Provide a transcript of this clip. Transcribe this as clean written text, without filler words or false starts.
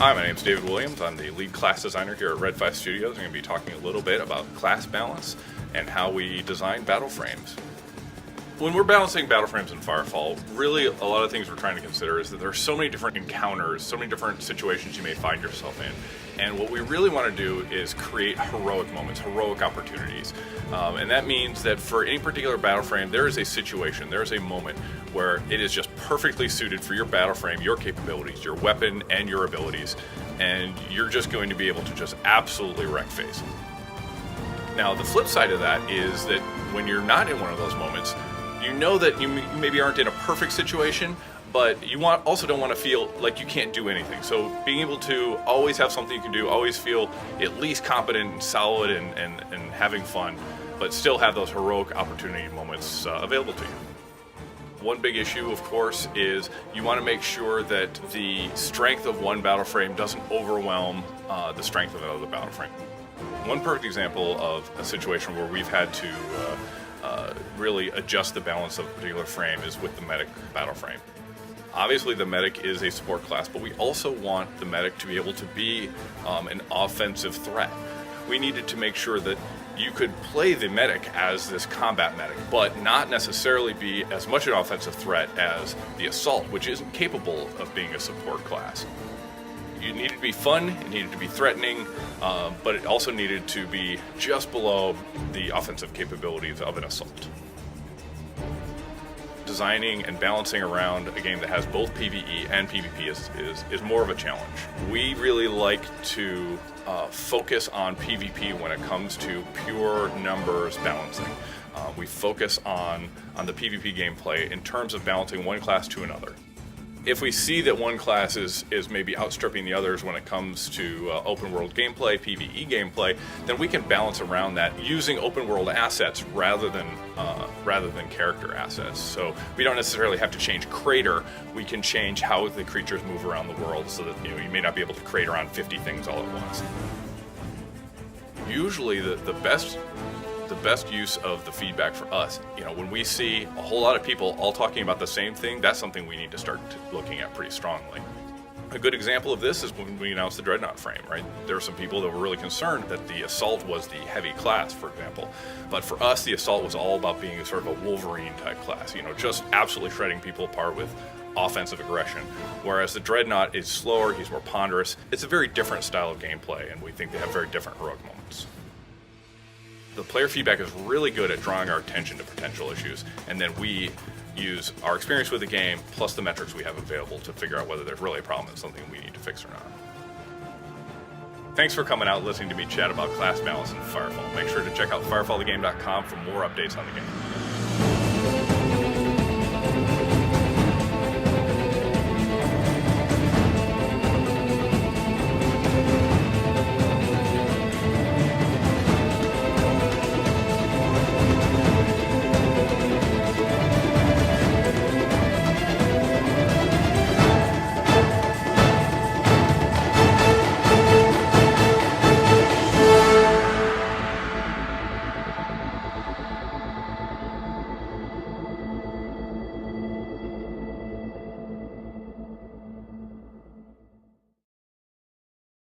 Hi, my name is David Williams. I'm the lead class designer here at Red 5 Studios. I'm going to be talking a little bit about class balance and how we design battle frames. When we're balancing battle frames in Firefall, really a lot of things we're trying to consider is that there are so many different encounters, so many different situations you may find yourself in. And what we really want to do is create heroic moments, heroic opportunities. And that means that for any particular battle frame, there is a situation, there is a moment where it is just perfectly suited for your battle frame, your capabilities, your weapon, and your abilities. And you're just going to be able to just absolutely wreck face. Now, the flip side of that is that when you're not in one of those moments, you know that you maybe aren't in a perfect situation, but you also don't want to feel like you can't do anything. So being able to always have something you can do, always feel at least competent and solid and having fun, but still have those heroic opportunity moments available to you. One big issue, of course, is you want to make sure that the strength of one battle frame doesn't overwhelm the strength of another battle frame. One perfect example of a situation where we've had to really adjust the balance of a particular frame is with the medic battle frame. Obviously the medic is a support class, but we also want the medic to be able to be an offensive threat. We needed to make sure that you could play the medic as this combat medic, but not necessarily be as much an offensive threat as the assault, which isn't capable of being a support class. It needed to be fun, it needed to be threatening, but it also needed to be just below the offensive capabilities of an assault. Designing and balancing around a game that has both PvE and PvP is more of a challenge. We really like to focus on PvP when it comes to pure numbers balancing. We focus on the PvP gameplay in terms of balancing one class to another. If we see that one class is maybe outstripping the others when it comes to open world gameplay, PvE gameplay, then we can balance around that using open world assets rather than character assets. So we don't necessarily have to change crater. We can change how the creatures move around the world so that you may not be able to crate around 50 things all at once. Usually the best use of the feedback for us, when we see a whole lot of people all talking about the same thing, that's something we need to start looking at pretty strongly. A good example of this is when we announced the Dreadnought frame, right? There were some people that were really concerned that the Assault was the heavy class, for example. But for us, the Assault was all about being sort of a Wolverine type class, just absolutely shredding people apart with offensive aggression. Whereas the Dreadnought is slower, he's more ponderous. It's a very different style of gameplay, and we think they have very different heroic moments. The player feedback is really good at drawing our attention to potential issues, and then we use our experience with the game plus the metrics we have available to figure out whether there's really a problem and something we need to fix or not. Thanks for coming out and listening to me chat about class balance in Firefall. Make sure to check out firefallthegame.com for more updates on the game.